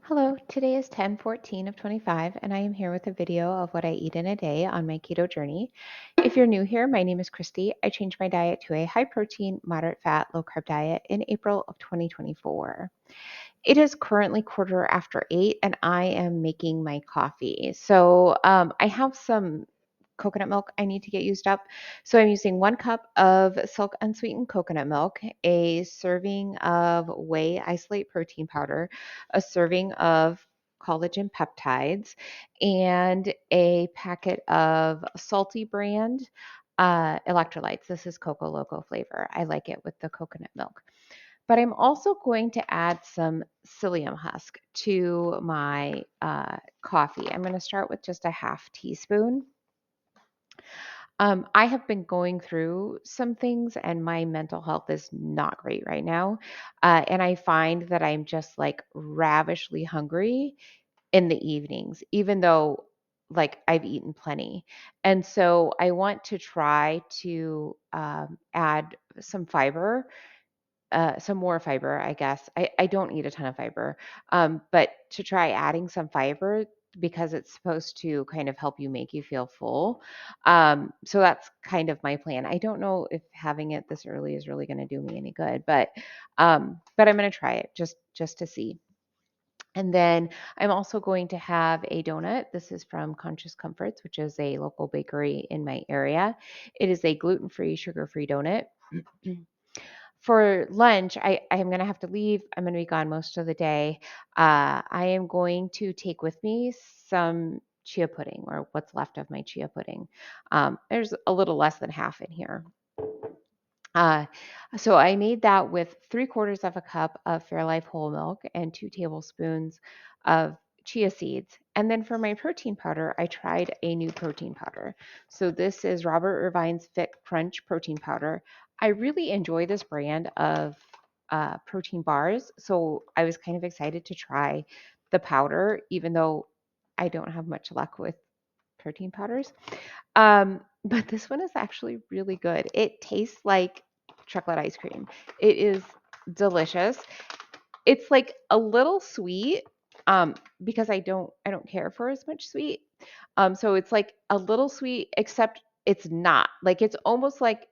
Hello, today is 10/14 of 25, and I am here with a video of what I eat in a day on my keto journey. If you're new here, my name is Christy. I changed my diet to a high protein, moderate fat, low carb diet in April of 2024. It is currently 8:15, and I am making my coffee. I have some coconut milk I need to get used up. So I'm using 1 cup of silk unsweetened coconut milk, a serving of whey isolate protein powder, a serving of collagen peptides, and a packet of salty brand electrolytes. This is Coco Loco flavor. I like it with the coconut milk. But I'm also going to add some psyllium husk to my coffee. I'm going to start with just a half teaspoon. I have been going through some things, and my mental health is not great right now. And I find that I'm just like ravishly hungry in the evenings, even though like I've eaten plenty. And so I want to try to add some more fiber, I guess. I don't eat a ton of fiber, but to try adding some fiber because it's supposed to kind of help you make you feel full. So that's kind of my plan. I don't know if having it this early is really going to do me any good, but I'm going to try it just to see. And then I'm also going to have a donut. This is from Conscious Comforts, which is a local bakery in my area. It is a gluten-free, sugar-free donut. For lunch, I'm going to have to leave. I'm going to be gone most of the day. I am going to take with me some chia pudding or what's left of my chia pudding. There's a little less than half in here. Uh, so I made that with 3/4 of a cup of Fairlife whole milk and 2 tablespoons of chia seeds. And then for my protein powder, I tried a new protein powder. So this is Robert Irvine's FitCrunch protein powder. I really enjoy this brand of protein bars. So I was kind of excited to try the powder, even though I don't have much luck with protein powders. But this one is actually really good. It tastes like chocolate ice cream. It is delicious. It's like a little sweet, because I don't care for as much sweet. So it's like a little sweet, except it's not. Like it's almost like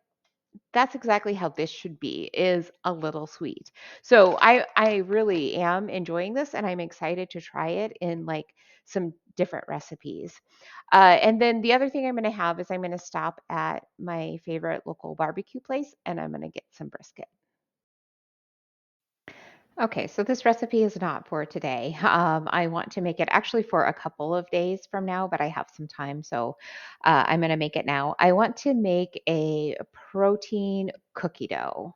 that's exactly how this should be, is a little sweet. So I really am enjoying this, and I'm excited to try it in like some different recipes. And then the other thing I'm going to have is I'm going to stop at my favorite local barbecue place, and I'm going to get some brisket. Okay, so this recipe is not for today. I want to make it actually for a couple of days from now, but I have some time, so I'm going to make it now. I want to make a protein cookie dough.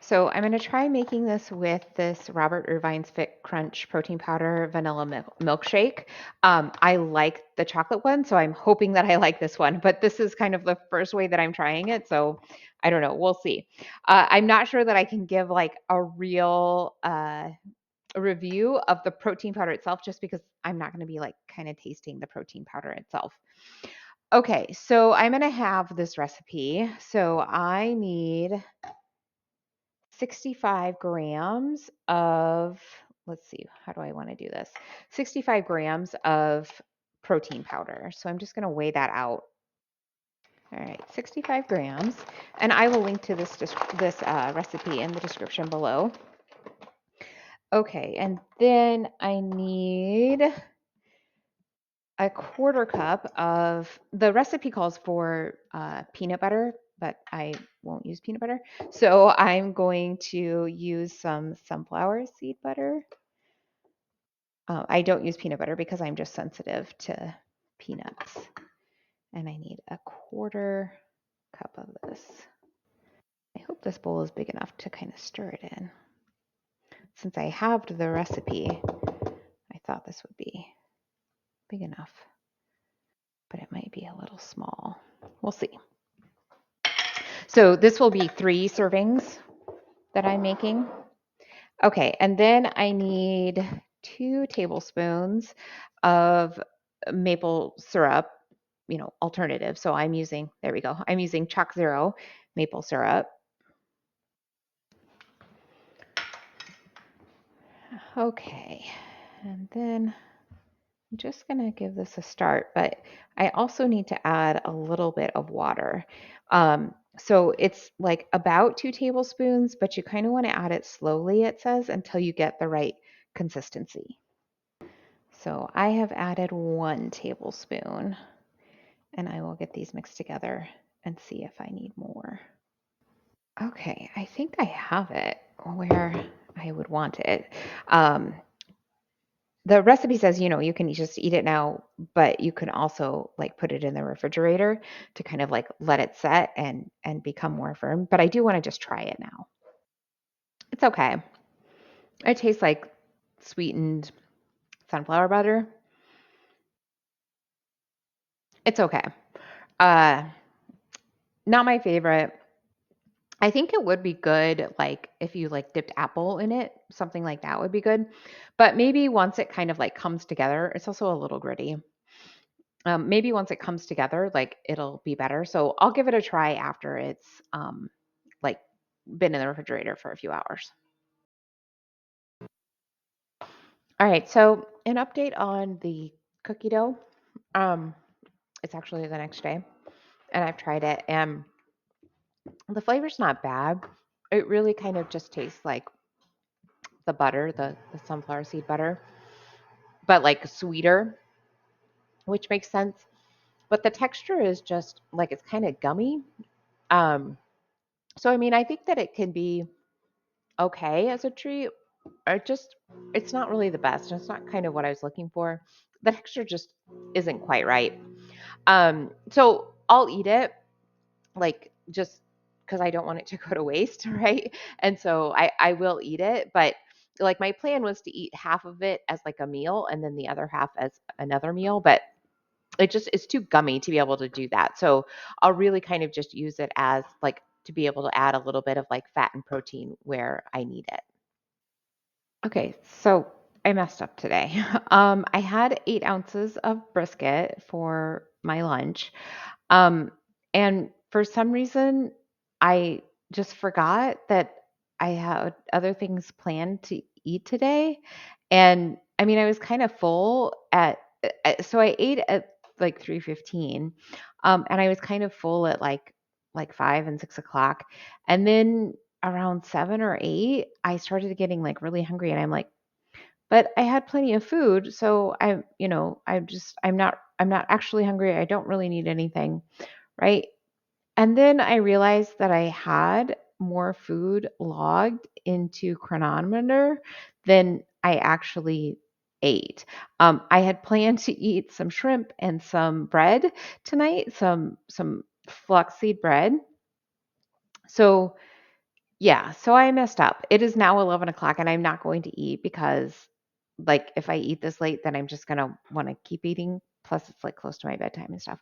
So I'm going to try making this with this Robert Irvine's Fit Crunch protein powder vanilla milkshake. I like the chocolate one, so I'm hoping that I like this one. But this is kind of the first way that I'm trying it, so I don't know. We'll see. I'm not sure that I can give like a real review of the protein powder itself, just because I'm not going to be like kind of tasting the protein powder itself. Okay, so I'm going to have this recipe. So I need 65 grams of, let's see, how do I want to do this? 65 grams of protein powder. So I'm just going to weigh that out. All right, 65 grams. And I will link to this recipe in the description below. Okay, and then I need a 1/4 cup of, the recipe calls for peanut butter, but I won't use peanut butter. So I'm going to use some sunflower seed butter. I don't use peanut butter because I'm just sensitive to peanuts. And I need a 1/4 cup of this. I hope this bowl is big enough to kind of stir it in. Since I halved the recipe, I thought this would be big enough, but it might be a little small. We'll see. So this will be 3 servings that I'm making. Okay, and then I need 2 tablespoons of maple syrup, alternative. So there we go. I'm using Chalk Zero maple syrup. Okay. And then I'm just going to give this a start, but I also need to add a little bit of water. So it's like about 2 tablespoons, but you kind of want to add it slowly, it says, until you get the right consistency. So I have added 1 tablespoon, and I will get these mixed together and see if I need more. Okay, I think I have it where I would want it. Um, the recipe says, you can just eat it now, but you can also like put it in the refrigerator to kind of like let it set and become more firm. But I do want to just try it now. It's okay. It tastes like sweetened sunflower butter. It's okay. Uh, not my favorite. I think it would be good, like if you like dipped apple in it, something like that would be good. But maybe once it kind of like comes together, it's also a little gritty. Maybe once it comes together, like it'll be better. So I'll give it a try after it's like been in the refrigerator for a few hours. All right. So an update on the cookie dough. Um, it's actually the next day, and I've tried it, and the flavor's not bad. It really kind of just tastes like the butter, the sunflower seed butter, but like sweeter, which makes sense. But the texture is just like it's kind of gummy. Um, so I mean, I think that it can be okay as a treat. It's not really the best. It's not kind of what I was looking for. The texture just isn't quite right. So I'll eat it like just because I don't want it to go to waste, right? And so I will eat it, but like my plan was to eat half of it as like a meal and then the other half as another meal, but it's too gummy to be able to do that. So I'll really kind of just use it as like to be able to add a little bit of like fat and protein where I need it. Okay, so I messed up today. I had 8 ounces of brisket for my lunch. Um, and for some reason, I just forgot that I had other things planned to eat today. And I mean, I was kind of full so I ate at like 3:15. And I was kind of full at like 5 and 6 o'clock. And then around 7 or 8, I started getting like really hungry and I'm like, but I had plenty of food, so I'm not actually hungry. I don't really need anything, right? And then I realized that I had more food logged into Chronometer than I actually ate. I had planned to eat some shrimp and some bread tonight, some flaxseed bread. So yeah, so I messed up. It is now 11 o'clock and I'm not going to eat because, like, if I eat this late, then I'm just going to want to keep eating. Plus, it's like close to my bedtime and stuff.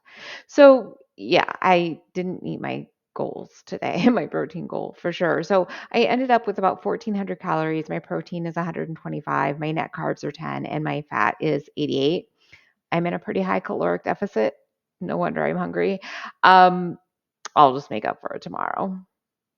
So, yeah, I didn't meet my goals today, my protein goal for sure. So, I ended up with about 1,400 calories. My protein is 125, my net carbs are 10, and my fat is 88. I'm in a pretty high caloric deficit. No wonder I'm hungry. Um, I'll just make up for it tomorrow.